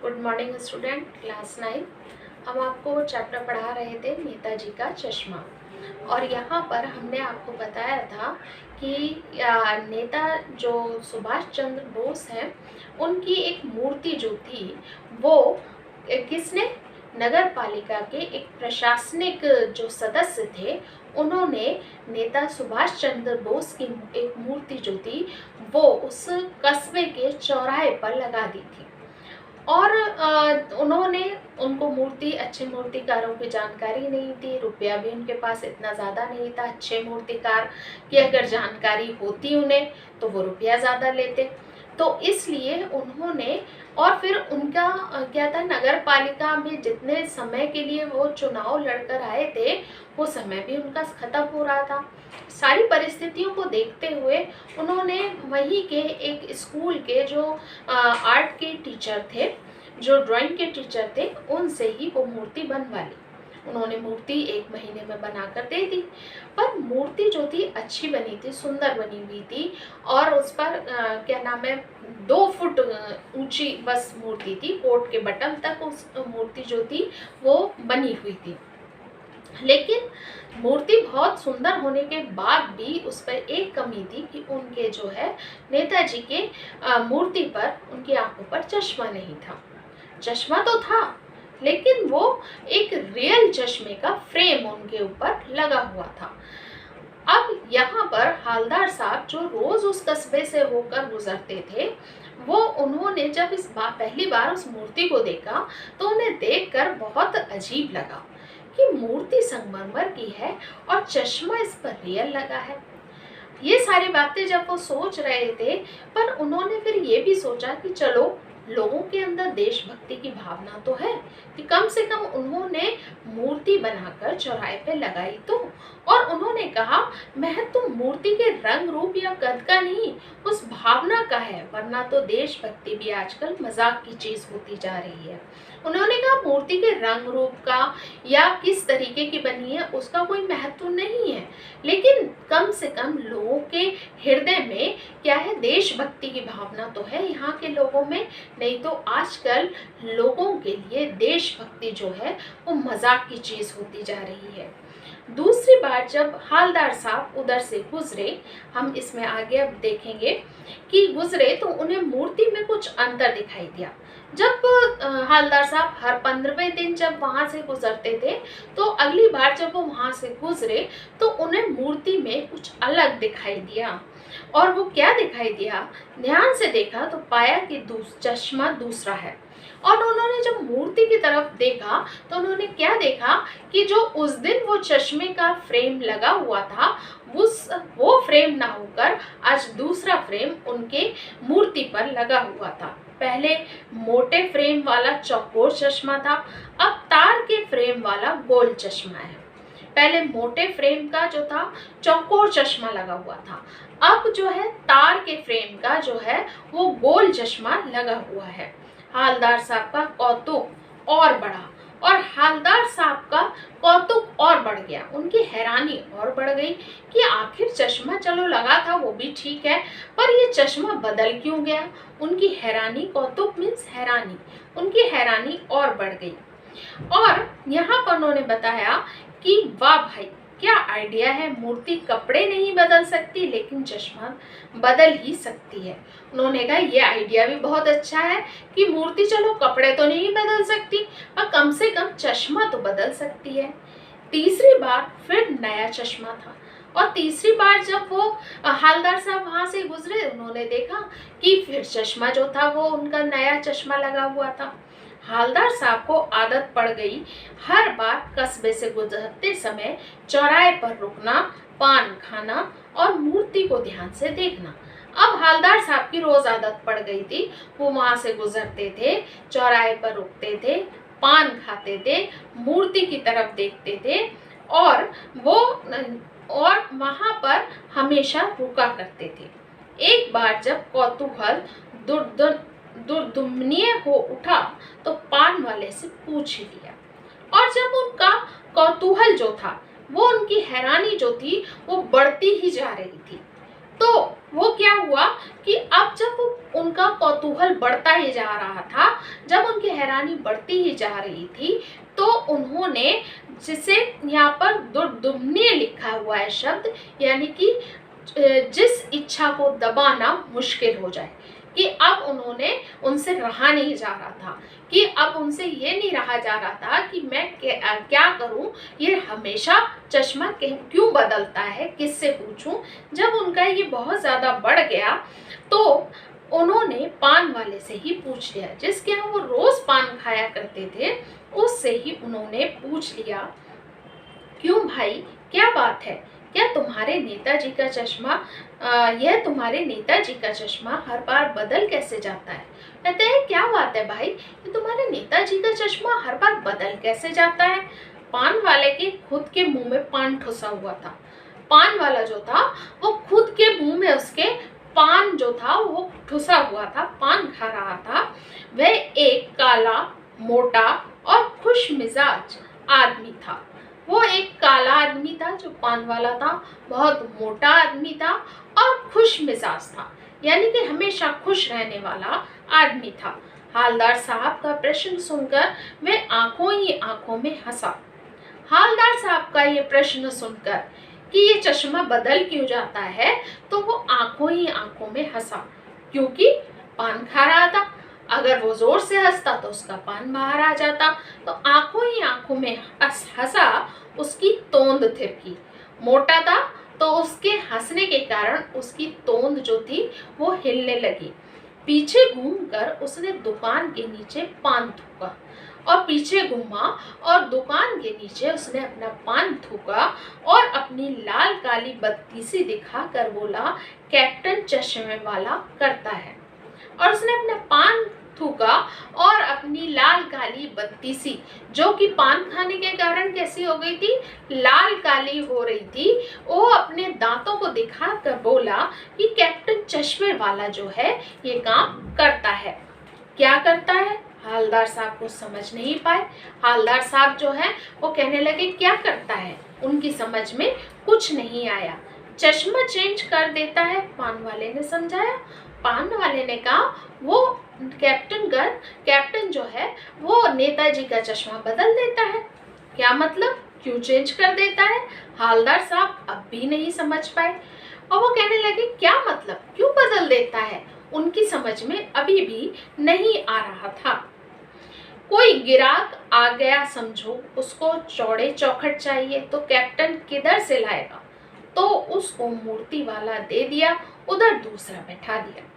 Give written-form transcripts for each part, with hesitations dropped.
Good morning student, class 9। हम आपको chapter पढ़ा रहे थे नेताजी का चश्मा। और यहाँ पर हमने आपको बताया था कि नेता जो सुभाष चंद्र बोस हैं, उनकी एक मूर्ति जो थी वो किसने, नगर पालिका के एक प्रशासनिक जो सदस्य थे, उन्होंने नेता सुभाष चंद्र बोस की एक मूर्ति जो थी वो उस कस्बे के चौराहे पर लगा दी थी। और उन्होंने उनको अच्छे मूर्तिकारों की जानकारी नहीं थी, रुपया भी उनके पास इतना ज़्यादा नहीं था। अच्छे मूर्तिकार की अगर जानकारी होती उन्हें तो वो रुपया ज़्यादा लेते, तो इसलिए उन्होंने, और फिर उनका क्या था, नगर पालिका में जितने समय के लिए वो चुनाव लड़कर आए थे वो समय भी उनका ख़त्म हो रहा था। सारी परिस्थितियों को देखते हुए उन्होंने वहीं के एक स्कूल के जो आर्ट के टीचर थे, जो ड्राइंग के टीचर थे, उनसे ही वो मूर्ति बनवा ली। उन्होंने मूर्ति 1 महीने में बनाकर दे दी। पर मूर्ति जो थी अच्छी बनी थी, सुंदर बनी हुई थी, और उस पर क्या नाम है, 2 फुट ऊंची बस मूर्ति थी। कोट के बटन तक उस मूर्ति जो थी वो बनी हुई थी। लेकिन मूर्ति बहुत सुंदर होने के बाद भी उस पर एक कमी थी कि उनके जो है नेताजी के मूर्ति पर, उनकी आंखों पर चश्मा नहीं था। चश्मा तो था, लेकिन वो एक रियल चश्मे का फ्रेम उनके ऊपर लगा हुआ था। अब यहाँ पर हालदार साहब जो रोज उस कस्बे से होकर गुजरते थे, वो उन्होंने जब पहली बार उस मूर्ति को देखा तो उन्हें देखकर बहुत अजीब लगा कि मूर्ति संगमरमर की है और चश्मा इस पर रियल लगा है। ये सारी बातें जब वो सोच रहे थे, पर उन्होंने फिर ये भी सोचा कि चलो, लोगों के अंदर देशभक्ति की भावना तो है कि कम से कम उन्होंने मूर्ति बनाकर चौराहे पे लगाई तो। और उन्होंने कहा, महत्व मूर्ति के रंग रूप या कद का नहीं, उस भावना का है, वरना तो देशभक्ति भी आजकल मजाक की चीज होती जा रही है। उन्होंने कहा, मूर्ति के रंग रूप का या किस तरीके की बनी है उसका कोई महत्व नहीं है, लेकिन कम से कम लोगों के हृदय में क्या है, देशभक्ति की भावना तो है यहाँ के लोगों में। नहीं तो आजकल लोगों के लिए देशभक्ति जो है वो मजाक की चीज होती जा रही है। दूसरी बार जब हालदार साहब उधर से गुजरे, हम इसमें आगे अब देखेंगे कि गुजरे तो उन्हें मूर्ति में कुछ अंतर दिखाई दिया। जब हालदार साहब हर 15वें दिन जब वहां से गुजरते थे, तो अगली बार जब वो वहां से गुजरे तो उन्हें मूर्ति में कुछ अलग दिखाई दिया। और वो क्या दिखाई दिया, ध्यान से देखा तो पाया कि चश्मा दूसरा है। और उन्होंने जब मूर्ति की तरफ देखा तो उन्होंने क्या देखा कि जो उस दिन वो चश्मे का फ्रेम लगा हुआ था, वो फ्रेम ना होकर आज दूसरा फ्रेम उनके मूर्ति पर लगा हुआ था। पहले मोटे फ्रेम वाला चौकोर चश्मा था, अब तार के फ्रेम वाला गोल चश्मा है। पहले मोटे फ्रेम का जो था चौकोर चश्मा लगा हुआ था, अब जो है तार के फ्रेम का जो है वो गोल चश्मा लगा हुआ है। हालदार साहब का कौतुक और बढ़ा, और हालदार साहब का कौतुक और बढ़ गया, उनकी हैरानी और बढ़ गई कि आखिर चश्मा चलो लगा था वो भी ठीक है, पर ये चश्मा बदल क्यों गया। उनकी हैरानी, कौतुक मीन्स हैरानी, उनकी हैरानी और बढ़ गई। और यहाँ पर उन्होंने बताया कि वाह भाई, क्या आइडिया है, मूर्ति कपड़े नहीं बदल सकती लेकिन चश्मा बदल ही सकती है। उन्होंने कहा, ये आइडिया भी बहुत अच्छा है कि मूर्ति चलो कपड़े तो नहीं बदल सकती, पर कम से कम चश्मा तो बदल सकती है। तीसरी बार फिर नया चश्मा था, और तीसरी बार जब वो हालदार साहब वहां से गुजरे, उन्होंने देखा कि फिर चश्मा जो था वो उनका नया चश्मा लगा हुआ था। हालदार साहब को आदत पड़ गई हर बार कस्बे से गुजरते समय चौराहे पर रुकना, पान खाना और मूर्ति को ध्यान से देखना। अब हालदार साहब की रोज आदत पड़ गई थी, वो वहां से गुजरते थे, चौराहे पर रुकते थे, पान खाते थे, मूर्ति की तरफ देखते थे, और वहां पर हमेशा रुका करते थे। एक बार जब कौतूहल दुर्दुम्नीय हो उठा तो पान वाले से पूछ ही लिया। और जब उनका कौतूहल जो था, वो उनकी हैरानी जो थी वो बढ़ती ही जा रही थी, तो वो क्या हुआ कि अब जब उनका कौतूहल बढ़ता ही जा रहा था, जब उनकी हैरानी बढ़ती ही जा रही थी तो उन्होंने, जिसे यहाँ पर दुर्दुम्ने लिखा हुआ है शब्द, यानी कि जिस इच्छा को दबाना मुश्किल हो जाए, कि अब उन्होंने उनसे रहा नहीं जा रहा था, कि अब उनसे ये नहीं रहा जा रहा था कि मैं क्या करूं, ये हमेशा चश्मा क्यों बदलता है, किससे पूछूं। जब उनका ये बहुत ज़्यादा बढ़ गया तो उन्होंने पान वाले से ही पूछ लिया, जिसके यहाँ वो रोज़ पान खाया करते थे, उससे ही उन्होंने पूछ लिया, क्यों भाई, क्या बात है, क्या तुम्हारे नेताजी का चश्मा यह तुम्हारे नेताजी का चश्मा हर बार बदल कैसे जाता है। कहते हैं क्या बात है भाई, ये तुम्हारे नेताजी का चश्मा हर बार बदल कैसे जाता है। पान वाले के खुद के मुंह में पान ठुसा हुआ था। पान वाला जो था वो खुद के मुंह में उसके पान जो था वो ठुसा हुआ था, पान खा रहा था। वह एक काला, मोटा और खुश मिजाज आदमी था। वो एक काला आदमी था जो पान वाला था, बहुत मोटा आदमी था और खुश मिजाज था, यानी कि हमेशा खुश रहने वाला आदमी था। हालदार साहब का प्रश्न सुनकर वह आंखों ही आंखों में हंसा। हालदार साहब का ये प्रश्न सुनकर कि ये चश्मा बदल क्यों जाता है, तो वो आंखों ही आंखों में हंसा, क्योंकि पान खा रहा था। अगर वो जोर से हंसता तो उसका पान बाहर आ जाता, तो आंखों ही आंखों में हंसा। उसकी तोंद थिरकी। मोटा था तो उसके हंसने के कारण उसकी तोंद जो थी वो हिलने लगी। पीछे घूमकर उसने दुकान के नीचे पान थूका और पीछे घूमा और दुकान के नीचे उसने अपना पान थूका और अपनी लाल काली बत्तीसी दिखाकर बोला, कैप्टन चश्मे वाला करता है। और उसने अपना पान थूका और अपनी लाल काली बत्तीसी, जो कि पान खाने के कारण कैसी हो गई थी, लाल काली हो रही थी, वो अपने दांतों को दिखाकर बोला कि कैप्टन चश्मे वाला जो है ये काम करता है। क्या करता है, हालदार साहब को समझ नहीं पाए। हालदार साहब जो है वो कहने लगे क्या करता है, उनकी समझ में कुछ नहीं आया। चश्मा चेंज कर देता है, पान वाले ने समझाया। पान वाले ने कहा वो कैप्टन जो है वो नेताजी का चश्मा बदल देता है। क्या मतलब, क्यों चेंज कर देता है। हालदार साहब अब भी नहीं समझ पाए और वो कहने लगे क्या मतलब, क्यों बदल देता है, उनकी समझ में अभी भी नहीं आ रहा था। कोई गिराक आ गया समझो, उसको चौड़े चौखट चाहिए तो कैप्टन किधर से लाएगा, तो उसको मूर्ति वाला दे दिया, उधर दूसरा बैठा दिया।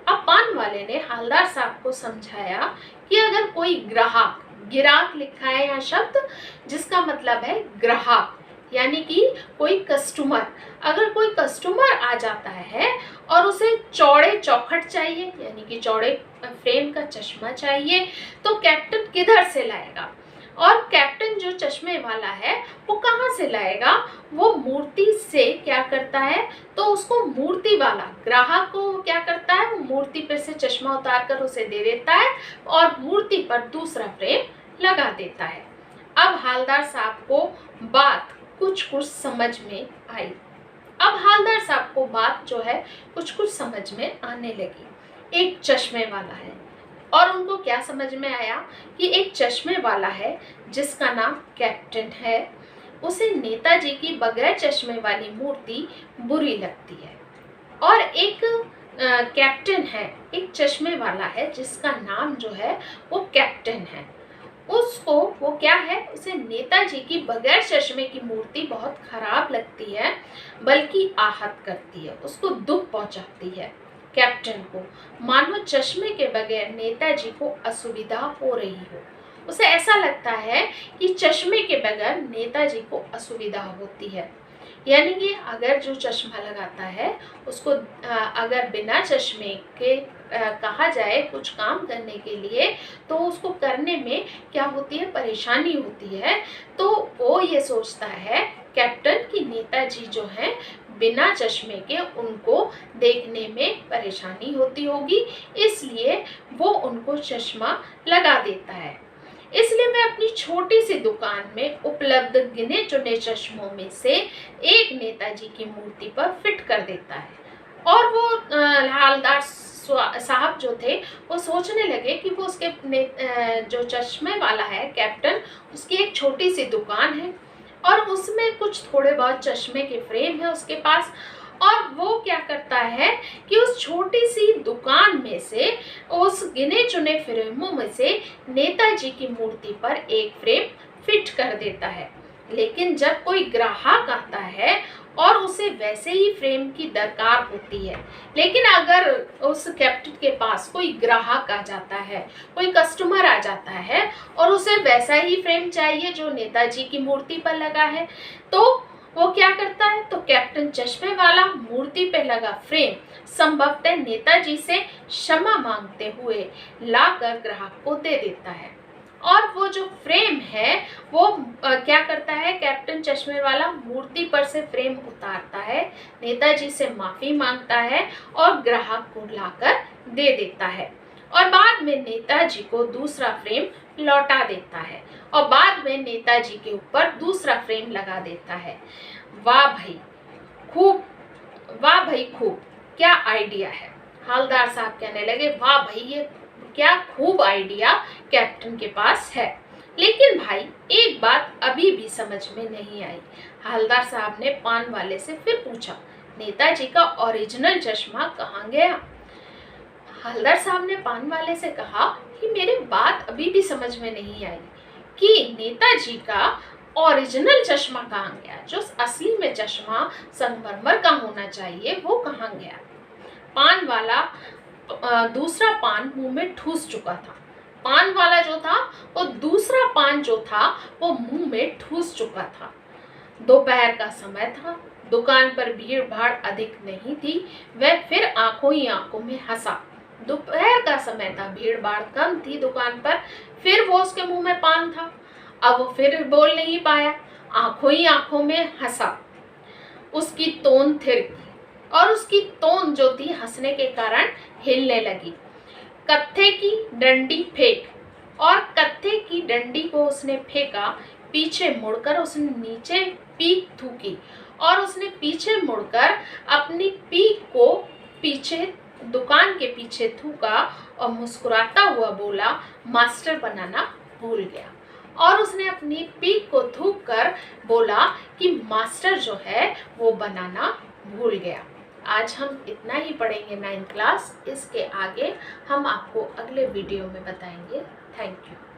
अब पान वाले ने हालदार साहब को समझाया कि अगर कोई ग्राहक, गिराक लिखा है यहाँ शब्द जिसका मतलब है ग्राहक, यानी कि कोई कस्टमर, अगर कोई कस्टमर आ जाता है और उसे चौड़े चौखट चाहिए यानी कि चौड़े फ्रेम का चश्मा चाहिए, तो कैप्टन किधर से लाएगा। और कैप्टन जो चश्मे वाला है वो कहाँ से लाएगा, वो मूर्ति से क्या करता है, तो उसको मूर्ति वाला ग्राहक को क्या करता है, वो मूर्ति पर से चश्मा उतार कर उसे दे देता है और मूर्ति पर दूसरा फ्रेम लगा देता है। अब हालदार साहब को बात कुछ समझ में आई। अब हालदार साहब को बात जो है कुछ समझ में आने लगी। एक चश्मे वाला है और उनको क्या समझ में आया कि एक चश्मे वाला है जिसका नाम कैप्टन है, उसे नेताजी की बगैर चश्मे वाली मूर्ति बुरी लगती है। और एक कैप्टन है, एक चश्मे वाला है जिसका नाम जो है वो कैप्टन है, उसको वो क्या है, उसे नेताजी की बगैर चश्मे की मूर्ति बहुत खराब लगती है, बल्कि आहत करती है, उसको दुख पहुंचाती है। कैप्टन को मानो चश्मे के बगैर नेताजी को असुविधा हो रही हो। उसे ऐसा लगता है कि चश्मे के बगैर नेताजी को असुविधा होती है। यानी कि अगर जो चश्मा लगाता है उसको अगर बिना चश्मे के कहा जाए कुछ काम करने के लिए, तो उसको करने में क्या होती है, परेशानी होती है। तो वो ये सोचता है कैप्टन की नेताजी जो हैं बिना चश्मे के उनको देखने में परेशानी होती होगी, इसलिए वो उनको चश्मा लगा देता है। इसलिए मैं अपनी छोटी सी दुकान में उपलब्ध गिने चुने चश्मों में से एक नेताजी की मूर्ति पर फिट कर देता है। और वो हालदार साहब जो थे वो सोचने लगे कि वो उसके जो चश्मे वाला है कैप्टन, उसकी एक छोटी सी दुकान है और उसमें कुछ थोड़े बहुत चश्मे के फ्रेम है उसके पास। और वो क्या करता है कि उस छोटी सी दुकान में से, उस गिने चुने फ्रेमों में से नेताजी की मूर्ति पर एक फ्रेम फिट कर देता है। लेकिन जब कोई ग्राहक आता है और उसे वैसे ही फ्रेम की दरकार होती है, लेकिन अगर उस कैप्टन के पास कोई ग्राहक आ जाता है, कोई कस्टमर आ जाता है और उसे वैसा ही फ्रेम चाहिए जो नेताजी की मूर्ति पर लगा है, तो वो क्या करता है, तो कैप्टन चश्मे वाला मूर्ति पे लगा फ्रेम संभवतः नेताजी से क्षमा मांगते हुए लाकर ग्राहक को दे देता है। और वो जो फ्रेम है वो क्या करता है, कैप्टन चश्मे वाला मूर्ति पर से फ्रेम उतारता है, नेताजी से माफी मांगता है और ग्राहक को लाकर दे देता है और बाद में नेताजी को दूसरा फ्रेम लौटा देता है और बाद में नेताजी के ऊपर दूसरा फ्रेम लगा देता है। वाह भाई खूब, वाह भाई खूब, क्या आइडिया है। हवलदार साहब कहने लगे, वाह भाई ये क्या खूब आइडिया कैप्टन के पास है। लेकिन भाई एक बात अभी भी समझ में नहीं आई। हवलदार साहब ने पान वाले से फिर पूछा, नेताजी का ओरिजिनल चश्मा कहाँ गया। हवलदार साहब ने पान वाले से कहा कि मेरी बात अभी भी समझ में नहीं आई कि नेताजी का ओरिजिनल चश्मा कहाँ गया, जो असली में चश्मा संगमरमर का होना चाहिए वो कहाँ गया। पान वाला दूसरा पान मुंह में ठूस चुका था। पान वाला जो था वो दूसरा पान जो था वो मुंह में ठूस चुका था। दोपहर का समय था, दुकान पर भीड़ भाड़ अधिक नहीं थी। वह फिर आंखों ही आंखों में हंसा। दोपहर का समय था, भीड़ भाड़ कम थी दुकान पर, फिर वो उसके मुंह में पान था। अब वो फिर बोल नहीं पाया, आंखों ही आंखों में हंसा। उसकी तोन थिरकी और उसकी तोन जो थी हंसने के कारण हिलने लगी। कत्थे की डंडी फेंक, और कत्थे की डंडी को उसने फेंका। पीछे मुड़कर उसने नीचे पीक थूकी और उसने पीछे मुड़कर अपनी पीक को पीछे दुकान के पीछे थूका और मुस्कुराता हुआ बोला, मास्टर बनाना भूल गया। और उसने अपनी पीक को थूक कर बोला कि मास्टर जो है वो बनाना भूल गया। आज हम इतना ही पढ़ेंगे 9th क्लास। इसके आगे हम आपको अगले वीडियो में बताएंगे। Thank you.